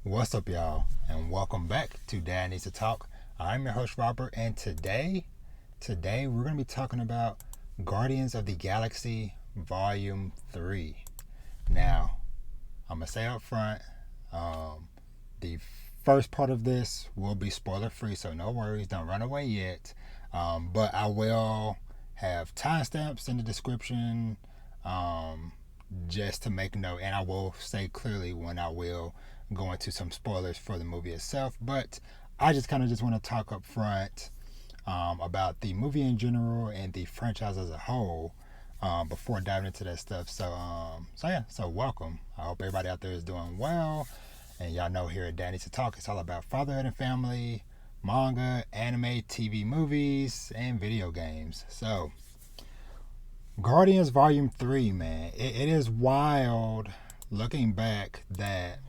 What's up, y'all, and welcome back to Dad Needs to Talk. I'm your host, Robert, and today we're going to be talking about Guardians of the Galaxy Volume 3. Now, I'm going to say up front, the first part of this will be spoiler free, so no worries, don't run away yet. But I will have timestamps in the description just to make note, and I will say clearly when I will go into some spoilers for the movie itself. But I just kind of just want to talk up front about the movie in general and the franchise as a whole before diving into that stuff. So welcome. I hope everybody out there is doing well. And y'all know here at Dad Needs to Talk, it's all about fatherhood and family, manga, anime, TV, movies, and video games. So, Guardians Volume 3, man. It is wild looking back that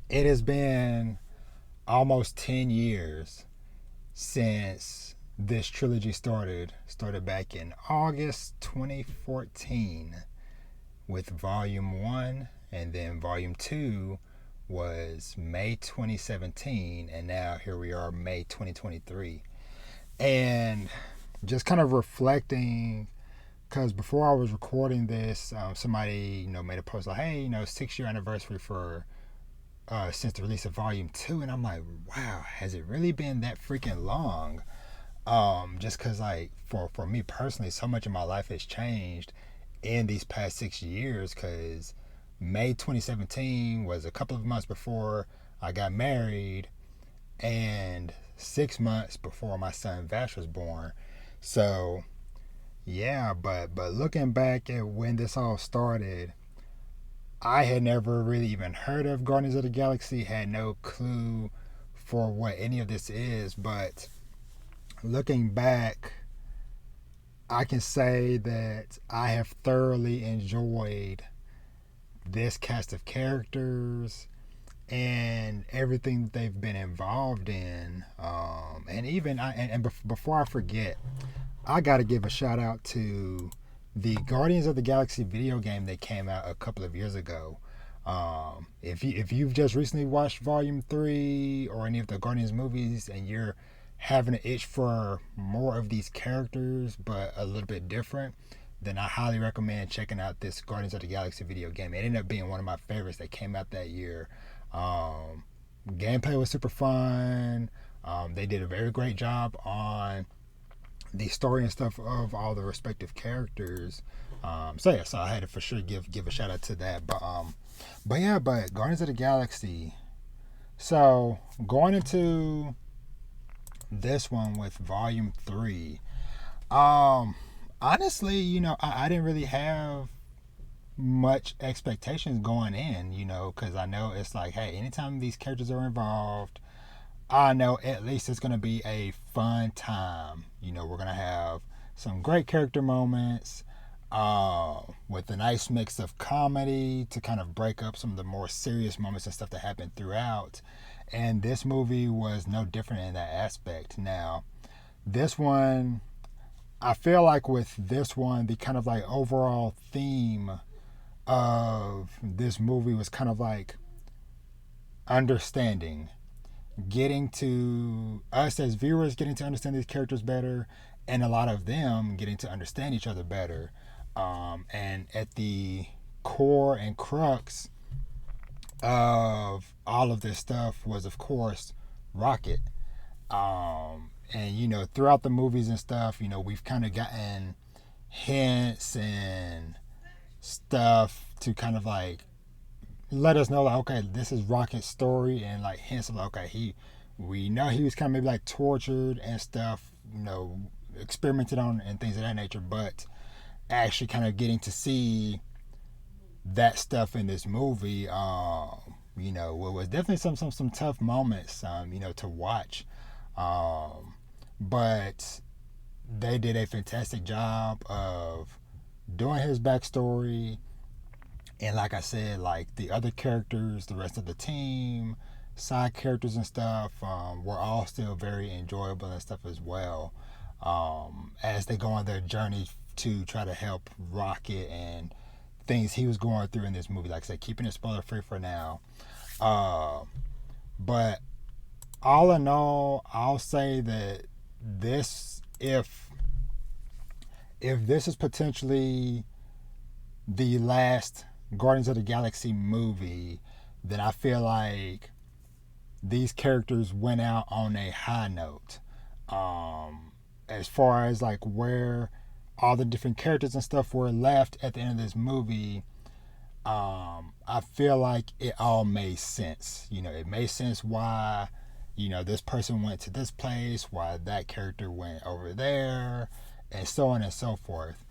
it has been almost 10 years since this trilogy started. Started back in August 2014 with Volume 1, and then Volume 2 was May 2017, and now here we are, May 2023. And just kind of reflecting, because before I was recording this, somebody made a post like, hey, 6-year anniversary for since the release of Volume 2, and I'm like, wow, has it really been that freaking long? Just because, like, for me personally, so much of my life has changed in these past 6 years, because May 2017 was a couple of months before I got married and 6 months before my son Vash was born. So yeah, but looking back at when this all started, I had never really even heard of Guardians of the Galaxy, had no clue for what any of this is, but looking back, I can say that I have thoroughly enjoyed this cast of characters and everything that they've been involved in. And even before I forget, I got to give a shout out to the Guardians of the Galaxy video game that came out a couple of years ago. If you've just recently watched Volume 3 or any of the Guardians movies and you're having an itch for more of these characters but a little bit different, then I highly recommend checking out this Guardians of the Galaxy video game. It ended up being one of my favorites that came out that year. Gameplay was super fun. They did a very great job on the story and stuff of all the respective characters. So I had to for sure give a shout out to that. But Guardians of the Galaxy. So going into this one with Volume 3, honestly, I didn't really have much expectations going in, because I know it's like, hey, anytime these characters are involved, I know at least it's going to be a fun time. We're going to have some great character moments with a nice mix of comedy to kind of break up some of the more serious moments and stuff that happened throughout. And this movie was no different in that aspect. Now, this one, I feel like with this one, the kind of like overall theme of this movie was kind of like understanding, getting to us as viewers, getting to understand these characters better, and a lot of them getting to understand each other better. And at the core and crux of all of this stuff was, of course, Rocket. And throughout the movies and stuff, we've kind of gotten hints and stuff to kind of like let us know, like, okay, this is Rocket's story, and like hints of like, okay, we know he was kind of maybe like tortured and stuff, experimented on and things of that nature, but actually kind of getting to see that stuff in this movie, it was definitely some tough moments, to watch, but they did a fantastic job of doing his backstory. And like I said, like the other characters, the rest of the team, side characters and stuff, were all still very enjoyable and stuff as well. As they go on their journey to try to help Rocket and things he was going through in this movie. Like I said, keeping it spoiler free for now. Uh, but all in all, I'll say that this, if this is potentially the last Guardians of the Galaxy movie, then I feel like these characters went out on a high note. As far as like where all the different characters and stuff were left at the end of this movie, I feel like it all made sense. It made sense why, this person went to this place, why that character went over there, and so on and so forth.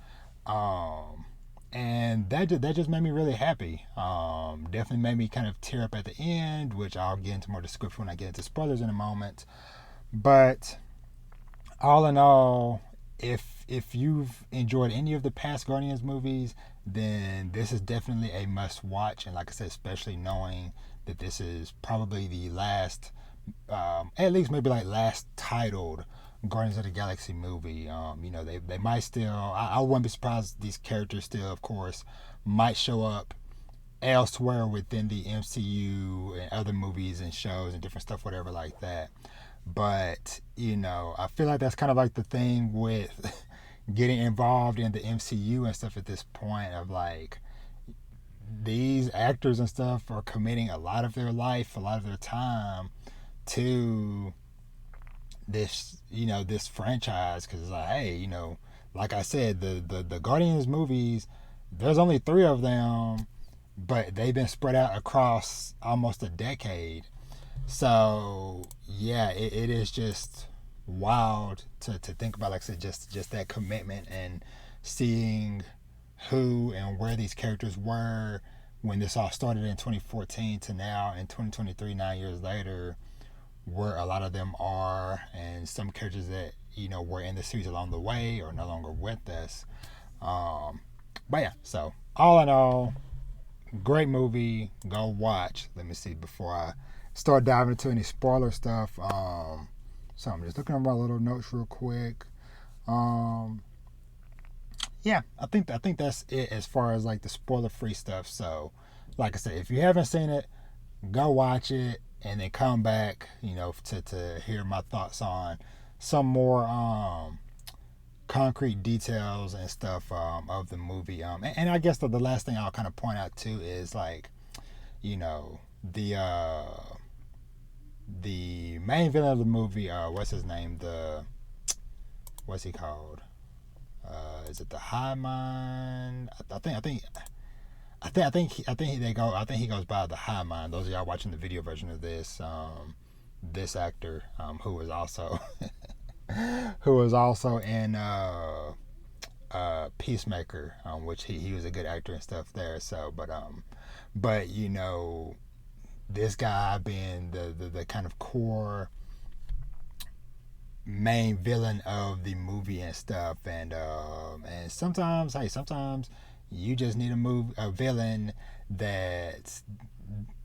And that just made me really happy. Definitely made me kind of tear up at the end, which I'll get into more description when I get into spoilers in a moment. But all in all, if you've enjoyed any of the past Guardians movies, then this is definitely a must watch. And like I said, especially knowing that this is probably the last, at least maybe like last titled Guardians of the Galaxy movie. They might still, I wouldn't be surprised these characters still, of course, might show up elsewhere within the MCU and other movies and shows and different stuff, whatever like that. But, I feel like that's kind of like the thing with getting involved in the MCU and stuff at this point of like, these actors and stuff are committing a lot of their life, a lot of their time to this franchise, because it's like, hey, like I said, the Guardians movies, there's only 3 of them, but they've been spread out across almost a decade. So yeah, it is just wild to think about, like I said, just that commitment and seeing who and where these characters were when this all started in 2014 to now in 2023, 9 years later, where a lot of them are, and some characters that were in the series along the way are no longer with us. But yeah, so all in all, great movie. Go watch. Let me see before I start diving into any spoiler stuff. So I'm just looking at my little notes real quick. Yeah, I think that's it as far as like the spoiler free stuff. So, like I said, if you haven't seen it, go watch it and then come back, to hear my thoughts on some more concrete details and stuff of the movie. And I guess the last thing I'll kind of point out too is like, the main villain of the movie, what's his name? What's he called? Is it the High Mind? I think he goes by the High Mind. Those of y'all watching the video version of this, this actor, who was also in Peacemaker, which he was a good actor and stuff there. So, but this guy being the kind of core main villain of the movie and stuff, and sometimes you just need a villain that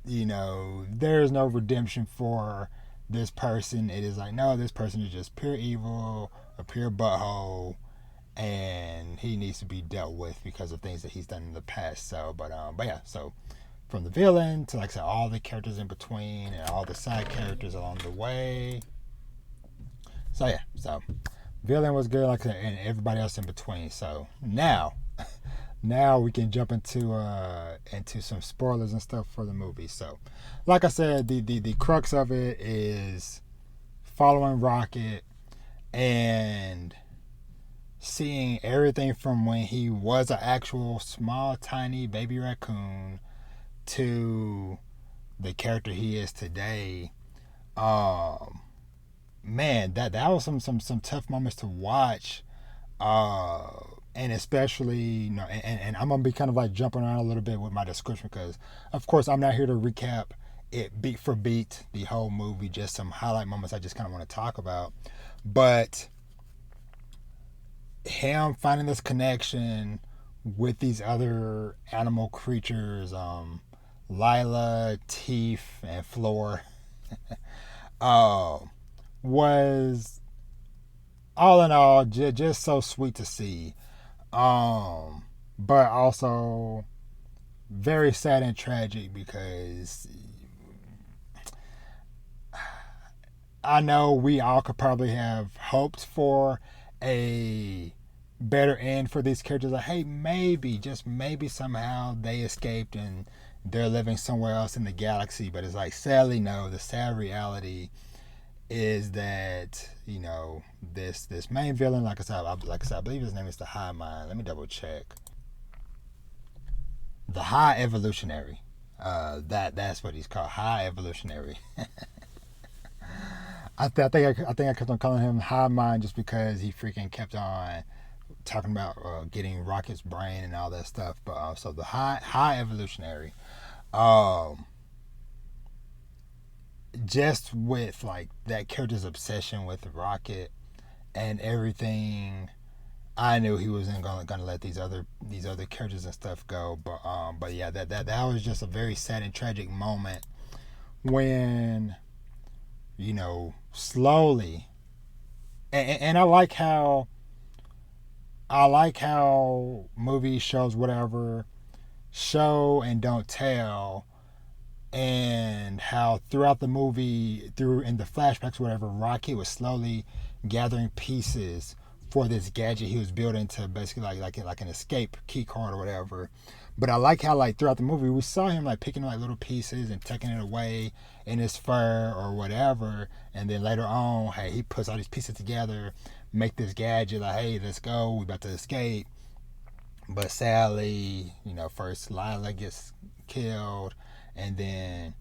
there's no redemption for this person. It is like, no, this person is just pure evil, a pure butthole, and he needs to be dealt with because of things that he's done in the past. So, but yeah, so from the villain to, like I said, all the characters in between and all the side characters along the way. So yeah, so villain was good, like I said, and everybody else in between. So now we can jump into some spoilers and stuff for the movie. So, like I said, the crux of it is following Rocket and seeing everything from when he was an actual small, tiny baby raccoon to the character he is today. Man, that was some tough moments to watch. And especially, and I'm gonna be kind of like jumping around a little bit with my description because, of course, I'm not here to recap it beat for beat the whole movie. Just some highlight moments I just kind of want to talk about. But him finding this connection with these other animal creatures, Lila, Teeth, and Floor, was all in all just so sweet to see. But also very sad and tragic because I know we all could probably have hoped for a better end for these characters. Like, hey, maybe, just maybe somehow they escaped and they're living somewhere else in the galaxy. But it's like, sadly, no. The sad reality is that, you know, this main villain, like I said, I believe his name is the High Mind. Let me double check. The High Evolutionary. That's what he's called, High Evolutionary. I think I kept on calling him High Mind just because he freaking kept on talking about getting Rocket's brain and all that stuff. But so the High Evolutionary, um, just with like that character's obsession with Rocket and everything, I knew he wasn't gonna let these other characters and stuff go. But yeah, that was just a very sad and tragic moment when, you know, slowly, and I like how movies, shows, whatever, show and don't tell, and how throughout the movie, through in the flashbacks, whatever, Rocky was slowly gathering pieces for this gadget he was building to basically like an escape key card or whatever. But I like how like throughout the movie we saw him like picking like little pieces and taking it away in his fur or whatever, and then later on, hey, he puts all these pieces together, make this gadget like, hey, let's go, we about to escape. But sadly, you know, first Lila gets killed, and then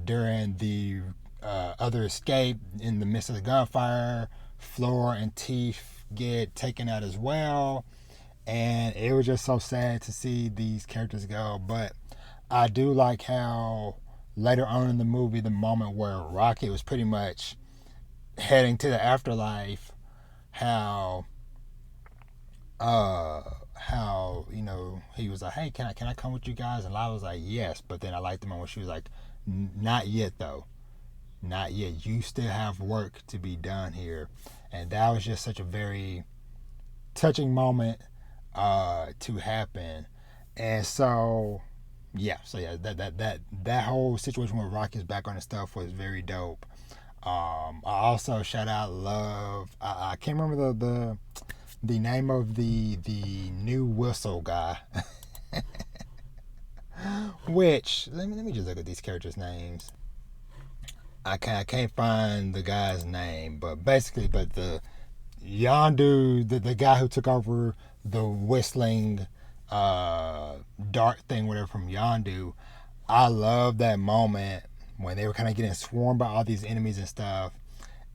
during the other escape, in the midst of the gunfire, Floor and Teeth get taken out as well. And it was just so sad to see these characters go. But I do like how later on in the movie, the moment where Rocket was pretty much heading to the afterlife, how uh how, you know, he was like, hey, can I come with you guys? And Lila was like, yes. But then I liked the moment where she was like, not yet though, not yet, you still have work to be done here. And that was just such a very touching moment to happen. And so that whole situation with Rocky's background and stuff was very dope. I also shout out love. I can't remember the name of the new whistle guy. Which let me just look at these characters' names. I can't find the guy's name, but basically, but the Yondu, the guy who took over the whistling dart thing, whatever, from Yondu. I love that moment when they were kind of getting swarmed by all these enemies and stuff,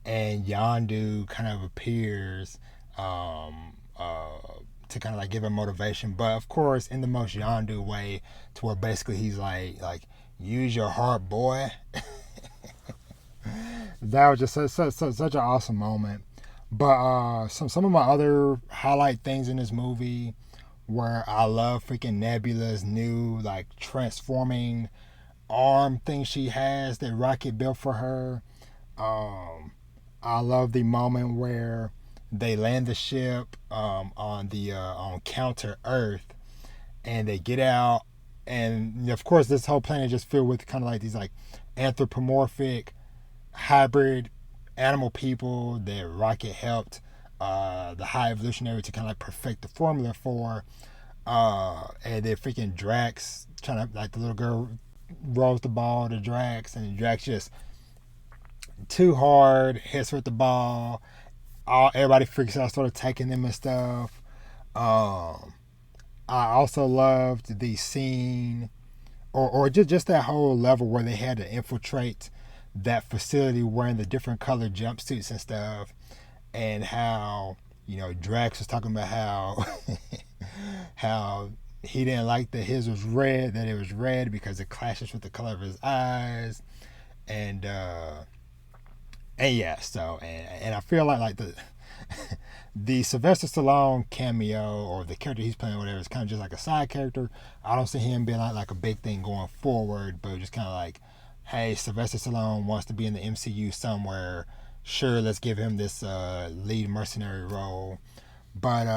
and Yondu kind of appears to kind of like give him motivation, but of course in the most Yondu way, to where basically he's like use your heart, boy. That was just such an awesome moment. But some of my other highlight things in this movie, where I love freaking Nebula's new like transforming arm thing she has that Rocket built for her. Um, I love the moment where they land the ship on Counter Earth, and they get out, and of course this whole planet is just filled with kind of like these like anthropomorphic hybrid animal people that Rocket helped the High Evolutionary to kind of like perfect the formula for. And then freaking Drax trying to, like, the little girl rolls the ball to Drax, and Drax just too hard hits her with the ball. Everybody freaks out, started attacking them and stuff. Um, I also loved the scene, or just that whole level where they had to infiltrate that facility wearing the different colored jumpsuits and stuff, and how, you know, Drax was talking about how how he didn't like that his was red, that it was red because it clashes with the color of his eyes, and yeah, so and I feel like the Sylvester Stallone cameo, or the character he's playing, whatever, is kind of just like a side character. I don't see him being like a big thing going forward, but just kind of like, hey, Sylvester Stallone wants to be in the MCU somewhere. Sure, let's give him this lead mercenary role. But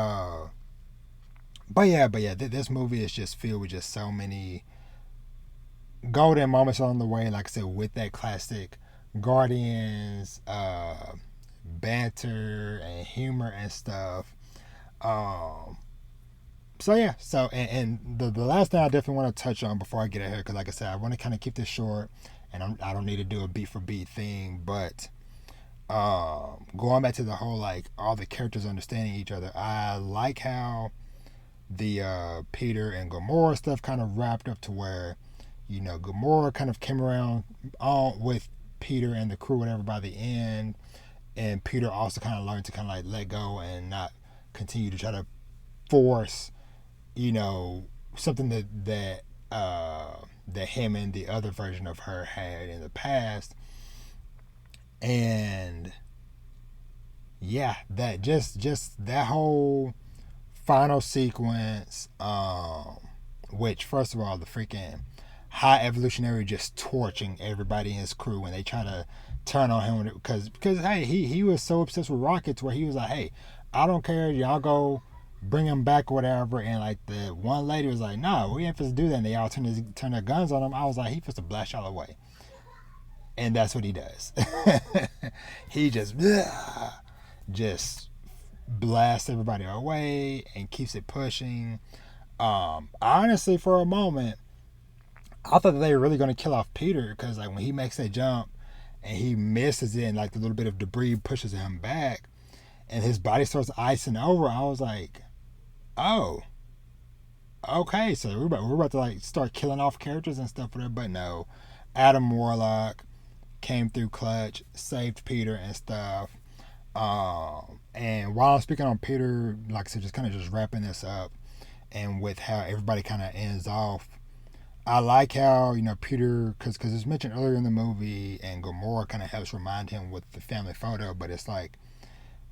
yeah, this movie is just filled with just so many golden moments along the way. Like I said, with that classic Guardians banter and humor and stuff. Um, so yeah, so the last thing I definitely want to touch on before I get ahead, because like I said, I want to kind of keep this short, and I don't need to do a beat for beat thing, but going back to the whole like all the characters understanding each other, I like how the Peter and Gamora stuff kind of wrapped up to where, you know, Gamora kind of came around on with Peter and the crew, whatever, by the end, and Peter also kind of learned to kind of like let go and not continue to try to force, you know, something that him and the other version of her had in the past. And yeah, that just that whole final sequence, which first of all, the freaking high evolutionary just torching everybody in his crew when they try to turn on him, because hey, he was so obsessed with rockets where he was like, hey, I don't care, y'all go bring him back or whatever. And like the one lady was like, no, we ain't supposed to do that, and they all turn their guns on him. I was like, he supposed to blast y'all away. And that's what he does. He just blasts everybody away and keeps it pushing. Honestly, for a moment, I thought that they were really going to kill off Peter, because like when he makes that jump and he misses it and like the little bit of debris pushes him back and his body starts icing over, I was like, oh, okay, so we're about to like start killing off characters and stuff for that. But no, Adam Warlock came through clutch, saved Peter and stuff. And while I'm speaking on Peter, like I said, just kind of just wrapping this up, and with how everybody kind of ends off, I like how, you know, Peter, because it's mentioned earlier in the movie, and Gamora kind of helps remind him with the family photo, but it's like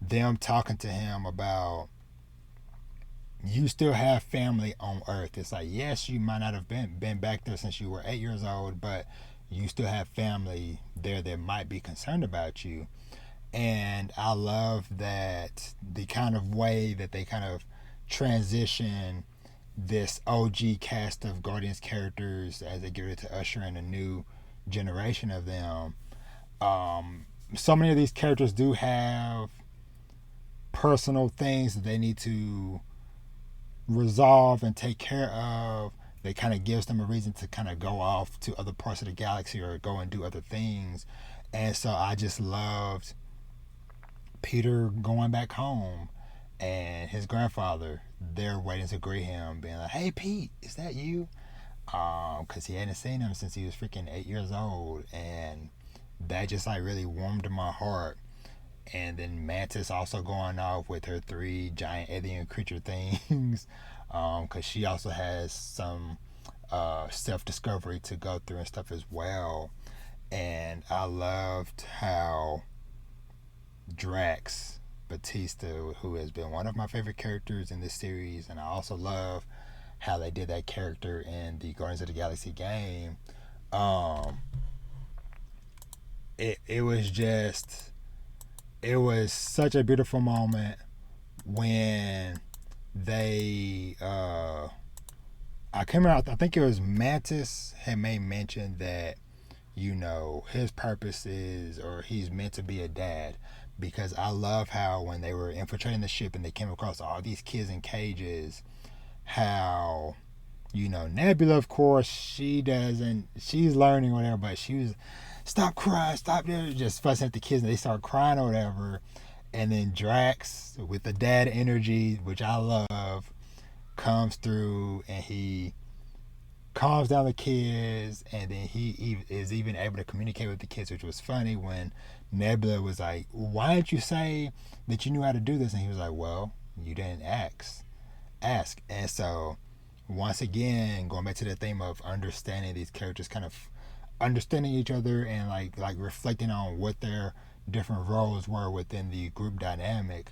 them talking to him about, you still have family on Earth. It's like, yes, you might not have been back there since you were 8 years old, but you still have family there that might be concerned about you. And I love that the kind of way that they kind of transition this OG cast of Guardians characters as they get ready to usher in a new generation of them. So many of these characters do have personal things that they need to resolve and take care of. That kind of gives them a reason to kind of go off to other parts of the galaxy or go and do other things. And so I just loved Peter going back home and his grandfather there waiting to greet him, being like, hey, Pete, is that you? Because he hadn't seen him since he was freaking 8 years old. And that just like really warmed my heart. And then Mantis also going off with her 3 giant alien creature things, because she also has some self-discovery to go through and stuff as well. And I loved how Drax Batista, who has been one of my favorite characters in this series, and I also love how they did that character in the Guardians of the Galaxy game. It was just, it was such a beautiful moment when they I came out, I think it was Mantis had made mention that, you know, his purpose is, or he's meant to be a dad, because I love how when they were infiltrating the ship and they came across all these kids in cages, how, you know, Nebula, of course, she's learning or whatever, but she was, stop crying, stop there, just fussing at the kids, and they start crying or whatever. And then Drax, with the dad energy, which I love, comes through and he calms down the kids, and then he is even able to communicate with the kids, which was funny when Nebula was like, why didn't you say that you knew how to do this? And he was like, well, you didn't ask. And so once again, going back to the theme of understanding these characters, kind of understanding each other and like reflecting on what their different roles were within the group dynamic.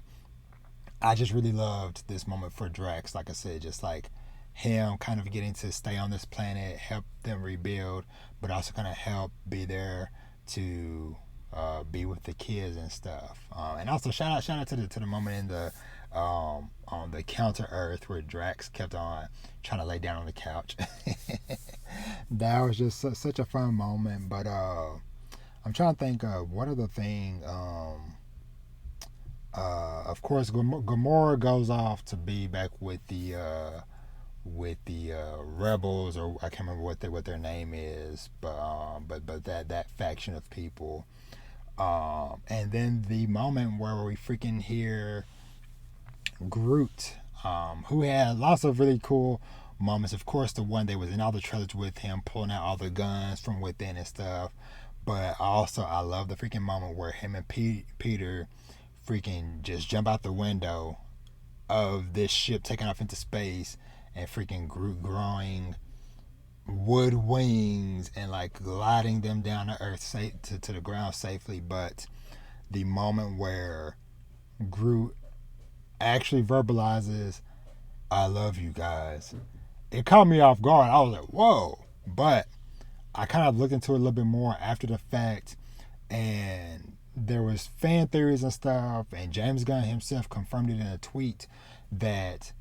I just really loved this moment for Drax. Like I said, just like him kind of getting to stay on this planet, help them rebuild, but also kind of help be there to be with the kids and stuff. And also shout out to the moment in the on the Counter Earth where Drax kept on trying to lay down on the couch. That was just such a fun moment. But I'm trying to think of what other thing. Of course, Gamora goes off to be back with the rebels, or I can't remember what their name is, but that faction of people. And then the moment where we freaking hear Groot, who had lots of really cool moments. Of course, the one that was in all the trailers with him pulling out all the guns from within and stuff. But also, I love the freaking moment where him and Peter freaking just jump out the window of this ship taking off into space, and freaking Groot growing wood wings and like gliding them down to earth to the ground safely. But the moment where Groot actually verbalizes, "I love you guys," it caught me off guard. I was like, whoa. But I kind of looked into it a little bit more after the fact, and there was fan theories and stuff, and James Gunn himself confirmed it in a tweet that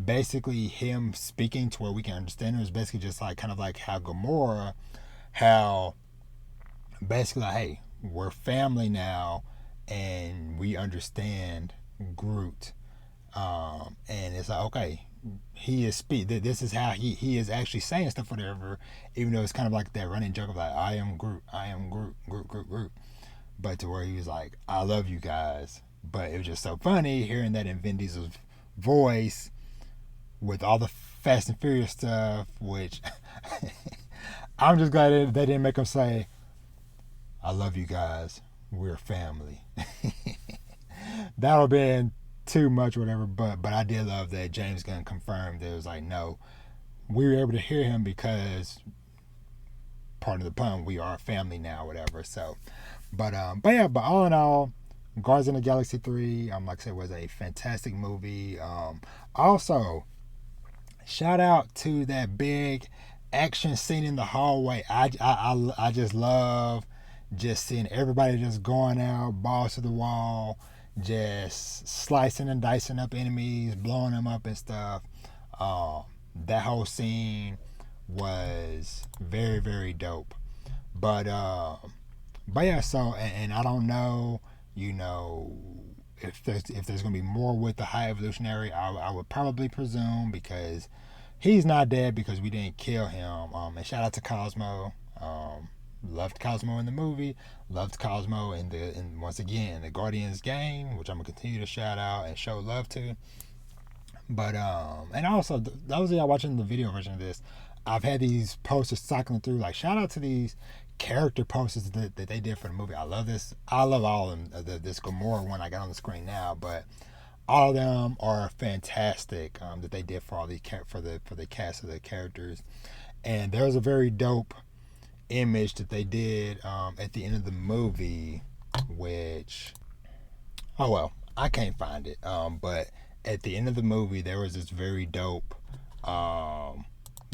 basically him speaking to where we can understand it was basically just like kind of like how Gamora, how basically like, hey, we're family now, and we understand Groot. And it's like, okay, he is speak. This is how he is actually saying stuff, whatever. Even though it's kind of like that running joke of like, I am Groot, I am Groot, Groot, Groot, Groot. But to where he was like, I love you guys. But it was just so funny hearing that in Vin Diesel's voice with all the Fast and Furious stuff, which I'm just glad they didn't make him say, I love you guys, we're family. That would have been too much, whatever. But I did love that James Gunn confirmed that it was like, no, we were able to hear him because, part of the pun, we are a family now, whatever. So, but yeah, but all in all, Guardians of the Galaxy 3, like I said, was a fantastic movie. Also, shout out to that big action scene in the hallway. I just love just seeing everybody just going out, balls to the wall, just slicing and dicing up enemies, blowing them up and stuff. That whole scene was very, very dope. But yeah. So and I don't know, if there's gonna be more with the High Evolutionary. I would probably presume, because he's not dead because we didn't kill him. And shout out to Cosmo. Loved Cosmo in the movie. Loved Cosmo in once again the Guardians game, which I'm gonna continue to shout out and show love to. But and also those of y'all watching the video version of this, I've had these posters cycling through. Like, shout out to these character posters that they did for the movie. I love this. I love all of them. This Gamora one I got on the screen now, but all of them are fantastic. That they did for all the for the cast of the characters. And there's a very dope image that they did at the end of the movie, which, oh well, I can't find it. But at the end of the movie, there was this very dope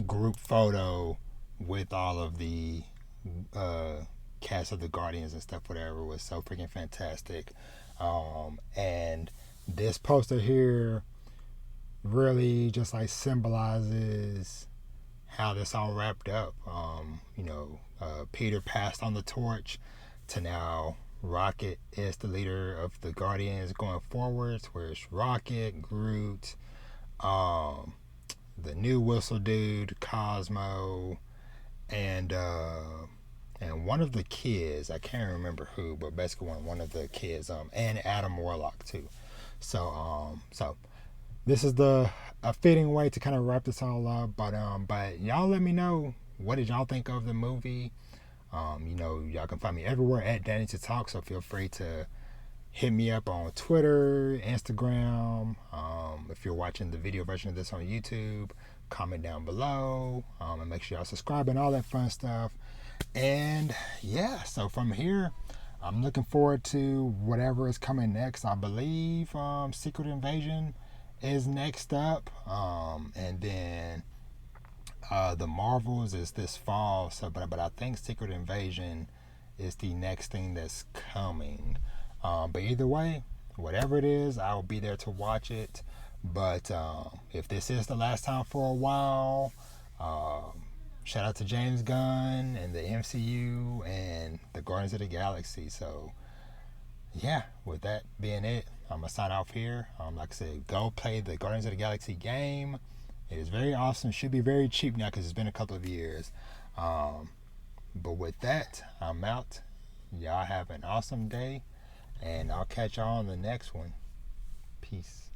group photo with all of the cast of the Guardians and stuff. Whatever, was so freaking fantastic. And this poster here really just like symbolizes how this all wrapped up. Peter passed on the torch to now Rocket is the leader of the Guardians going forwards, where it's Rocket, Groot, the new whistle dude, Cosmo, and one of the kids. I can't remember who, but basically one of the kids, and Adam Warlock too. So this is a fitting way to kind of wrap this all up. But y'all let me know, what did y'all think of the movie? Y'all can find me everywhere at Danny to Talk, so feel free to hit me up on Twitter, Instagram. If you're watching the video version of this on YouTube, comment down below, and make sure y'all subscribe and all that fun stuff. And yeah, so from here, I'm looking forward to whatever is coming next. I believe Secret Invasion is next up, and then the Marvels is this fall. So, but I think Secret Invasion is the next thing that's coming. But either way, whatever it is, I will be there to watch it. But if this is the last time for a while, shout out to James Gunn and the MCU and the Guardians of the Galaxy. So yeah, with that being it, I'm gonna sign off here. Like I said, go play the Guardians of the Galaxy game. It is very awesome. Should be very cheap now because it's been a couple of years. But with that, I'm out. Y'all have an awesome day, and I'll catch y'all on the next one. Peace.